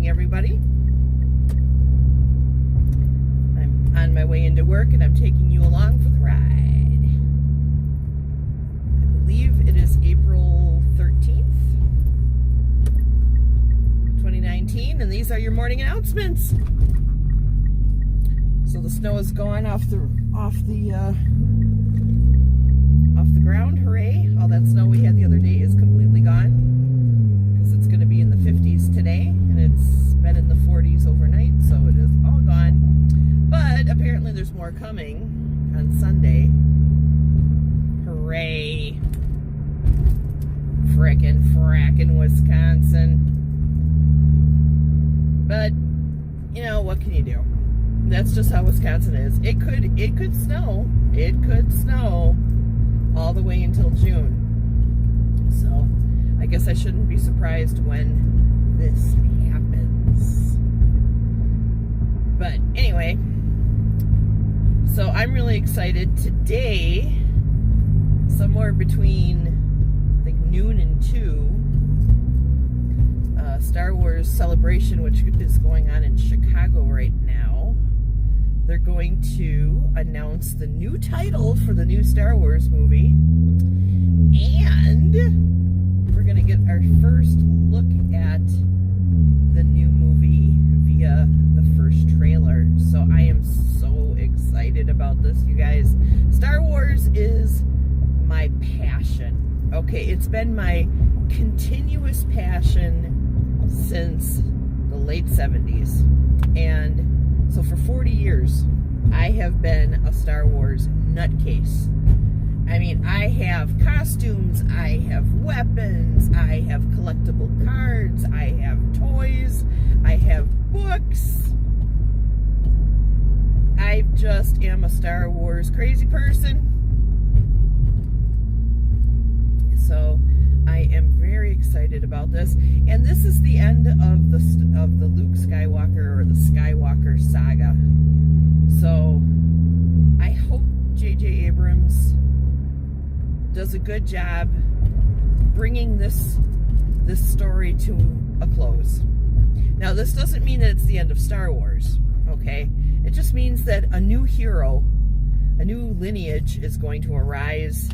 morning, everybody. I'm on my way into work and I'm taking you along for the ride. I believe it is April 13th, 2019, and these are your morning announcements. So the snow is gone off the ground. Hooray! All that snow we had the other day is completely gone. It's going to be in the 50s today, and it's been in the 40s overnight, so it is all gone. But apparently there's more coming on Sunday. Hooray! Frackin' Wisconsin. But, you know, what can you do? That's just how Wisconsin is. It could snow. It could snow all the way until June. So I guess I shouldn't be surprised when this happens. But anyway, so I'm really excited. Today, somewhere between I think noon and 2, Star Wars Celebration, which is going on in Chicago right now, they're going to announce the new title for the new Star Wars movie, and we're going to get our first look at the new movie via the first trailer. So I am so excited about this, you guys. Star Wars is my passion. Okay, it's been my continuous passion since the late 70s. And so for 40 years, I have been a Star Wars nutcase. I mean, I have costumes, I have weapons, I have collectible cards, I have toys, I have books. I just am a Star Wars crazy person. So I am very excited about this. And this is the end of the Luke Skywalker, or the Skywalker saga. So I hope J.J. Abrams does a good job bringing this story to a close. Now, this doesn't mean that it's the end of Star Wars, okay? It just means that a new hero, a new lineage is going to arise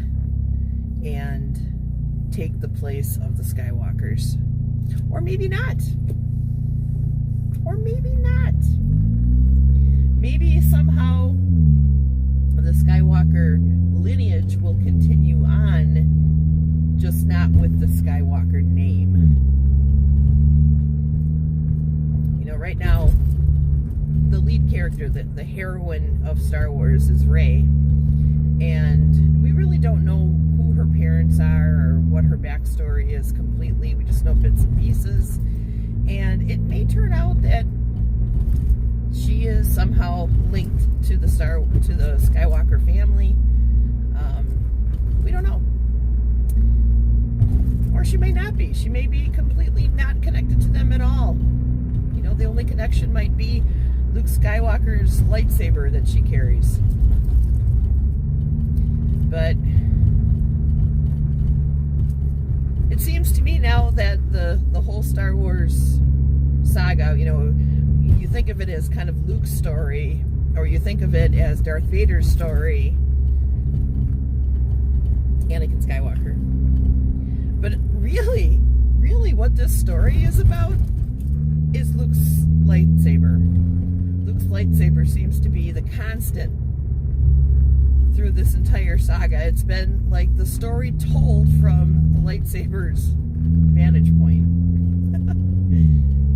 and take the place of the Skywalkers. Or maybe not. Or maybe not. Maybe somehow the Skywalker lineage will continue on, just not with the Skywalker name. You know, right now, the lead character, the heroine of Star Wars is Rey, and we really don't know who her parents are or what her backstory is completely. We just know bits and pieces, and it may turn out that she is somehow linked to the Skywalker family. We don't know. Or she may not be. She may be completely not connected to them at all. You know, the only connection might be Luke Skywalker's lightsaber that she carries. But it seems to me now that the whole Star Wars saga, you know, you think of it as kind of Luke's story, or you think of it as Darth Vader's story, Anakin Skywalker. But really what this story is about is Luke's lightsaber. Luke's lightsaber seems to be the constant through this entire saga. It's been like the story told from the lightsaber's vantage point.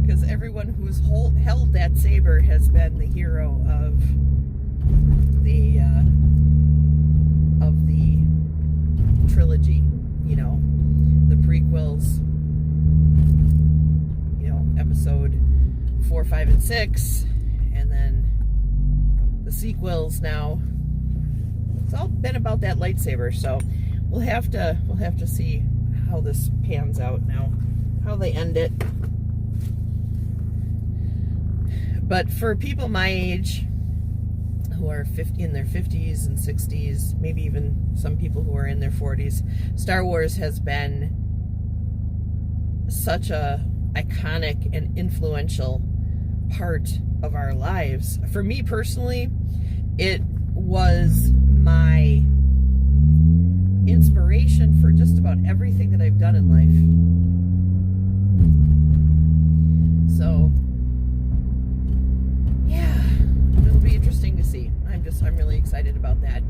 Because everyone who's held that saber has been the hero of the trilogy, you know, the prequels, you know, episode 4, 5, and 6, and then the sequels now. It's all been about that lightsaber, so we'll have to see how this pans out now, how they end it. But for people my age, who are in their 50s and 60s, maybe even some people who are in their 40s, Star Wars has been such a iconic and influential part of our lives. For me personally, it was my inspiration for just about everything that I've done in life. So, yeah, it'll be interesting to see. I'm really excited about that.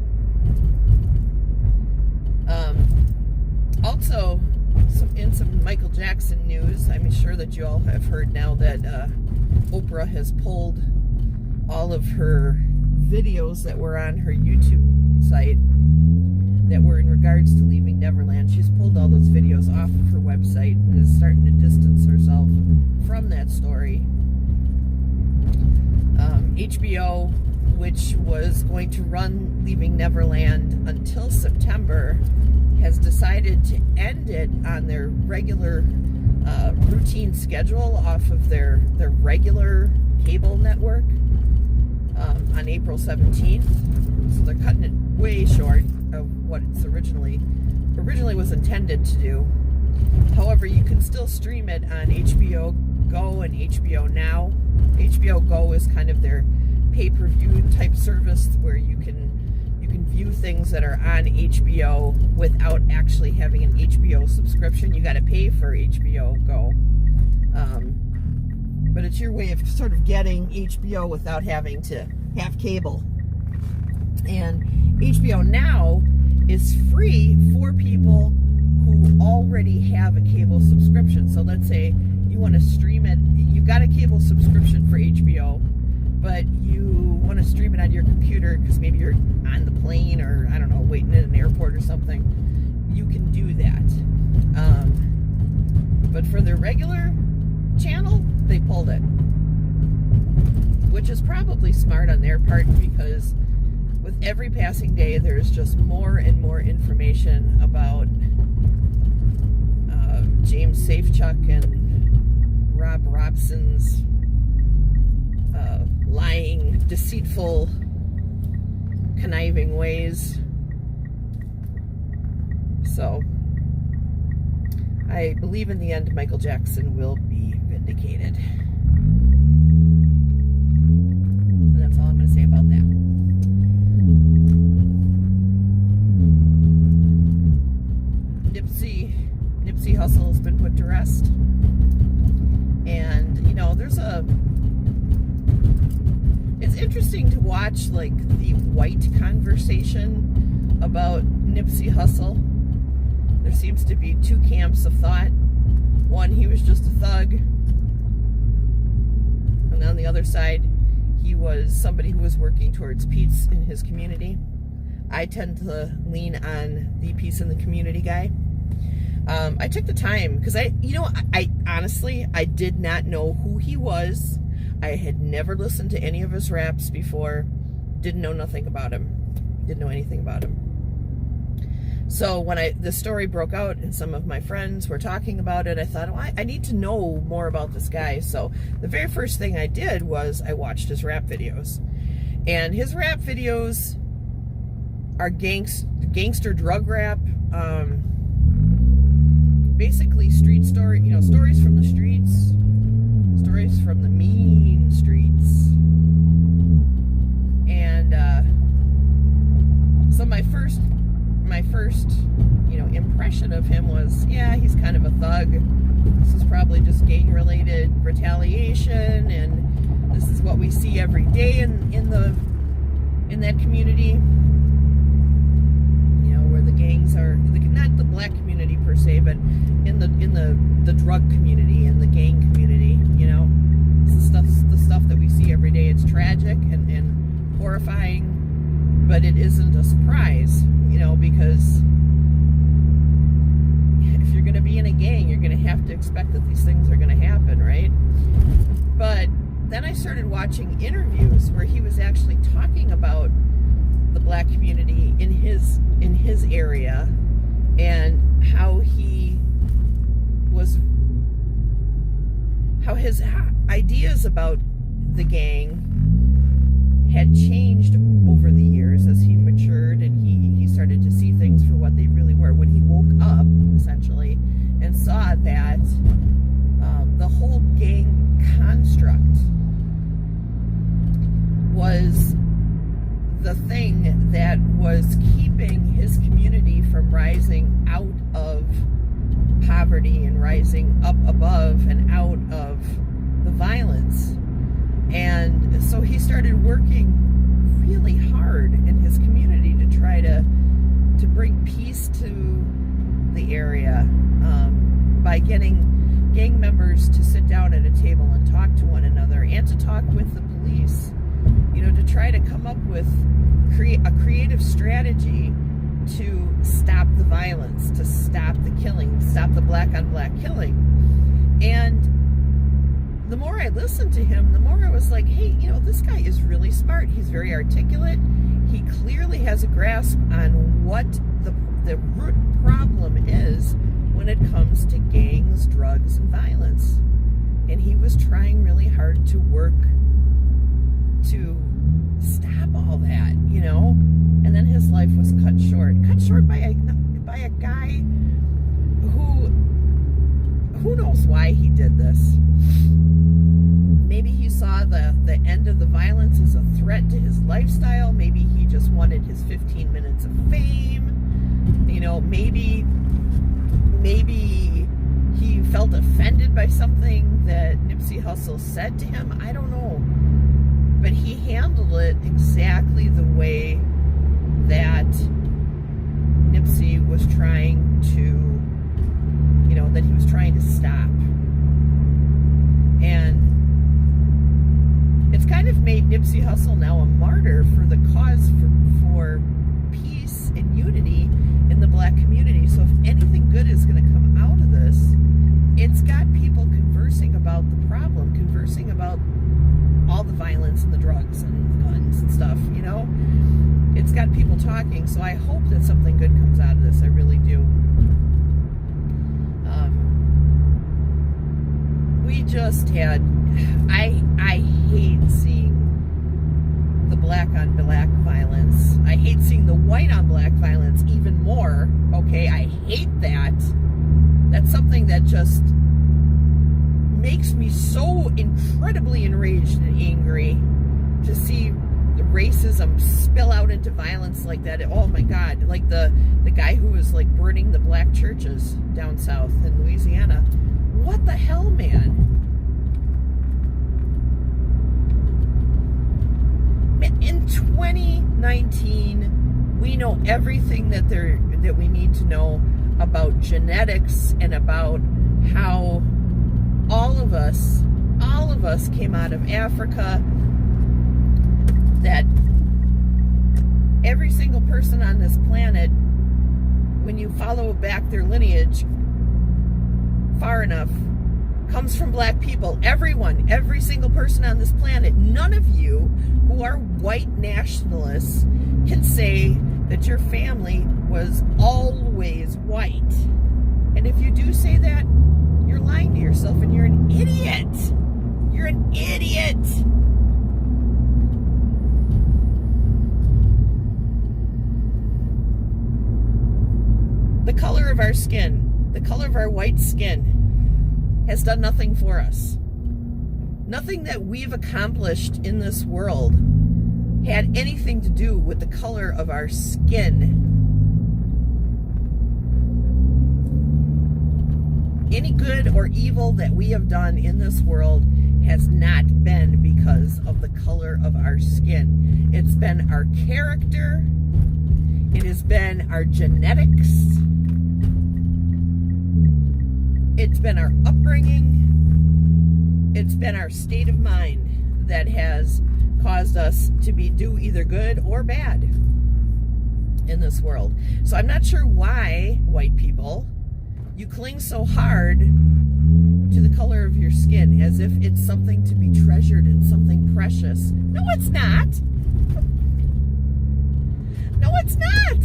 Also, in some Michael Jackson news, I'm sure that you all have heard now that Oprah has pulled all of her videos that were on her YouTube site that were in regards to Leaving Neverland. She's pulled all those videos off of her website and is starting to distance herself from that story. HBO, which was going to run Leaving Neverland until September, has decided to end it on their regular routine schedule off of their regular cable network on April 17th. So they're cutting it way short of what it's originally was intended to do. However, you can still stream it on HBO Go and HBO Now. HBO Go is kind of their pay-per-view type service where you can view things that are on HBO without actually having an HBO subscription. You got to pay for HBO Go, but it's your way of sort of getting HBO without having to have cable. And HBO Now is free for people who already have a cable subscription. So let's say you want to stream it, you've got a cable subscription for HBO, but you want to stream it on your computer because maybe you're on the plane or, I don't know, waiting at an airport or something. You can do that. But for their regular channel, they pulled it. Which is probably smart on their part, because with every passing day, there's just more and more information about James Safechuck and Rob Robson's lying, deceitful, conniving ways. So, I believe in the end Michael Jackson will be vindicated. And that's all I'm going to say about that. Nipsey Hussle has been put to rest. And, you know, it's interesting to watch, like, the white conversation about Nipsey Hussle. There seems to be two camps of thought. One, he was just a thug. And on the other side, he was somebody who was working towards peace in his community. I tend to lean on the peace in the community guy. I took the time because I honestly, I did not know who he was. I had never listened to any of his raps before. Didn't know nothing about him. Didn't know anything about him. So when the story broke out and some of my friends were talking about it, I thought, well, I need to know more about this guy. So the very first thing I did was I watched his rap videos. And his rap videos are gangster drug rap, basically street story, stories from the streets, stories from the mean streets. And so my first impression of him was, yeah, he's kind of a thug. This is probably just gang-related retaliation, and this is what we see every day in that community. Where the gangs are, not the black community per se, but in the drug community and the gang community. It's the stuff that we see every day. It's tragic and horrifying, but it isn't a surprise, because if you're going to be in a gang, you're going to have to expect that these things are going to happen, right? But then I started watching interviews where he was actually talking about the black community in his area, and how his ideas about the gang had changed over the years as he matured, and he started to see things for what they really were when he woke up, essentially, and saw that the whole gang construct was the thing that was keeping his community from rising out of poverty and rising up above and out of the violence. And so he started working really hard in his community to try to bring peace to the area, by getting gang members to sit down at a table and talk to one another, and to talk with the police, to try to come up with a creative strategy to stop the violence, to stop the killing, stop the black on black killing. And the more I listened to him, the more I was like, hey, this guy is really smart. He's very articulate. He clearly has a grasp on what the root problem is when it comes to gangs, drugs, and violence. And he was trying really hard to work to stop all that, And then his life was cut short by a guy who knows why he did this. Maybe he saw the end of the violence as a threat to his lifestyle. Maybe he just wanted his 15 minutes of fame. Maybe he felt offended by something that Nipsey Hussle said to him. I don't know. But he handled it exactly the way that Nipsey was trying to, that he was trying to stop. And it's kind of made Nipsey Hussle now a martyr for the cause for peace and unity in the black community. So if anything good is going to come out of this, it's got people conversing about the problem, conversing about all the violence and the drugs and the guns and stuff, It's got people talking, so I hope that something good comes out of this. I really do. We just had... I hate seeing the black on black violence. I hate seeing the white on black violence even more. Okay, I hate that. That's something that just makes me so incredibly enraged and angry to see the racism spill out into violence like that. Oh my God, like the guy who was like burning the black churches down south in Louisiana. What the hell, man? In 2019, we know everything that we need to know about genetics and about how all of us came out of Africa, that every single person on this planet, when you follow back their lineage far enough, comes from black people. Everyone, every single person on this planet. None of you who are white nationalists can say that your family was always white. And if you do say that, you're lying to yourself and you're an idiot. You're an idiot. The color of our skin, the color of our white skin, has done nothing for us. Nothing that we've accomplished in this world had anything to do with the color of our skin. Any good or evil that we have done in this world has not been because of the color of our skin. It's been our character. It has been our genetics. It's been our upbringing. It's been our state of mind that has caused us to do either good or bad in this world. So I'm not sure why, white people, you cling so hard to the color of your skin as if it's something to be treasured and something precious. No, it's not. No, it's not.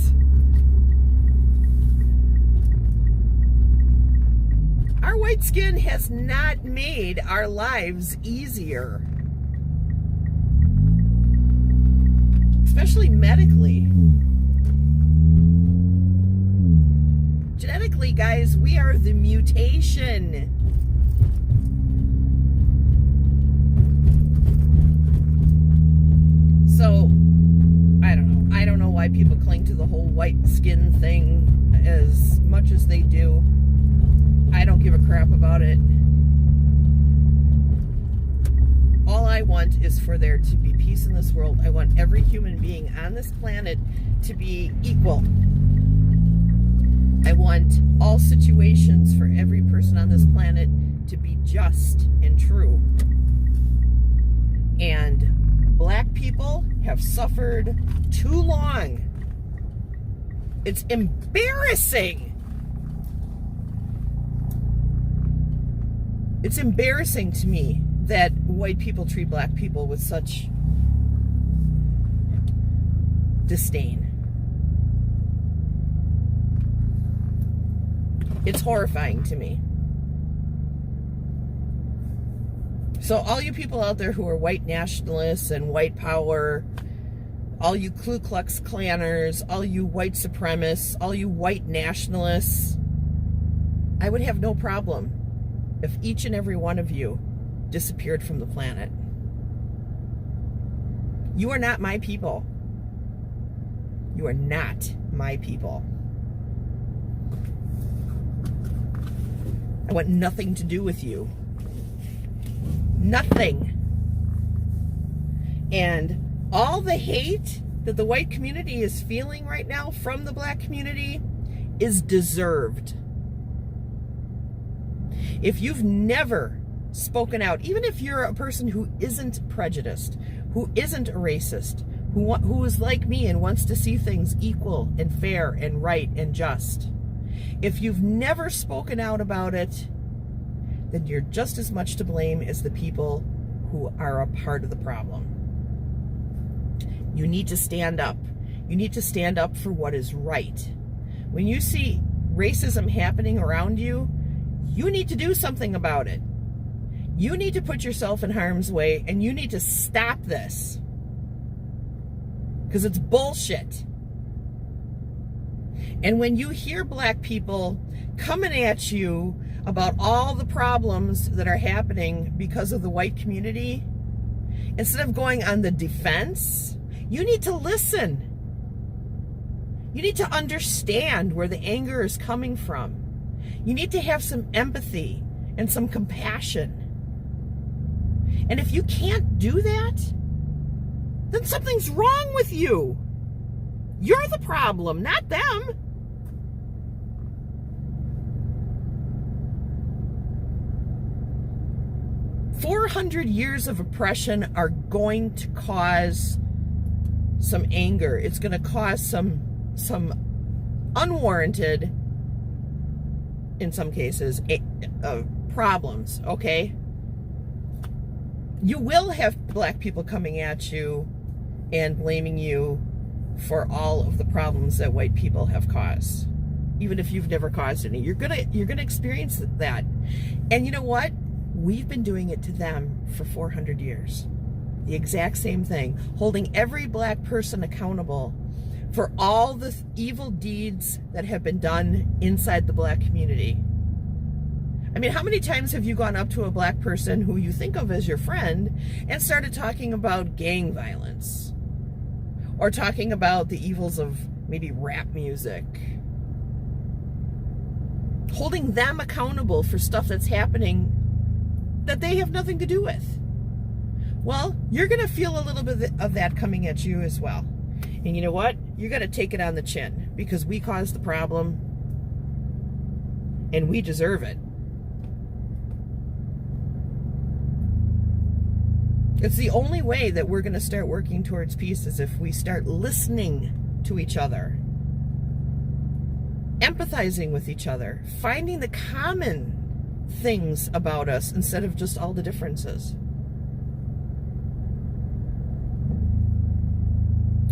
Our white skin has not made our lives easier. Especially medically. Genetically, guys, we are the mutation. white people cling to the whole white skin thing as much as they do. I don't give a crap about it. All I want is for there to be peace in this world. I want every human being on this planet to be equal. I want all situations for every person on this planet to be just and true. And black people have suffered too long. It's embarrassing. It's embarrassing to me that white people treat black people with such disdain. It's horrifying to me. So all you people out there who are white nationalists and white power, all you Ku Klux Klanners, all you white supremacists, all you white nationalists, I would have no problem if each and every one of you disappeared from the planet. You are not my people. You are not my people. I want nothing to do with you. Nothing. And all the hate that the white community is feeling right now from the black community is deserved. If you've never spoken out, even if you're a person who isn't prejudiced, who isn't a racist, who is like me and wants to see things equal and fair and right and just, if you've never spoken out about it, then you're just as much to blame as the people who are a part of the problem. You need to stand up. You need to stand up for what is right. When you see racism happening around you, you need to do something about it. You need to put yourself in harm's way, and you need to stop this. Because it's bullshit. And when you hear black people coming at you about all the problems that are happening because of the white community, instead of going on the defense, you need to listen. You need to understand where the anger is coming from. You need to have some empathy and some compassion. And if you can't do that, then something's wrong with you. You're the problem, not them. "400 years of oppression are going to cause some anger. It's going to cause some unwarranted, in some cases, problems, okay? You will have black people coming at you and blaming you for all of the problems that white people have caused, even if you've never caused any. You're gonna experience that. And you know what? We've been doing it to them for 400 years. The exact same thing, holding every black person accountable for all the evil deeds that have been done inside the black community. I mean, how many times have you gone up to a black person who you think of as your friend and started talking about gang violence? Or talking about the evils of maybe rap music? Holding them accountable for stuff that's happening that they have nothing to do with. Well, you're going to feel a little bit of that coming at you as well. And you know what? You're going to take it on the chin, because we caused the problem and we deserve it. It's the only way that we're going to start working towards peace, is if we start listening to each other, empathizing with each other, finding the common things about us instead of just all the differences.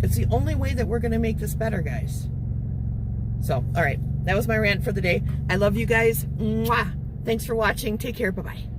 It's the only way that we're going to make this better, guys. So, all right. That was my rant for the day. I love you guys. Mwah. Thanks for watching. Take care. Bye-bye.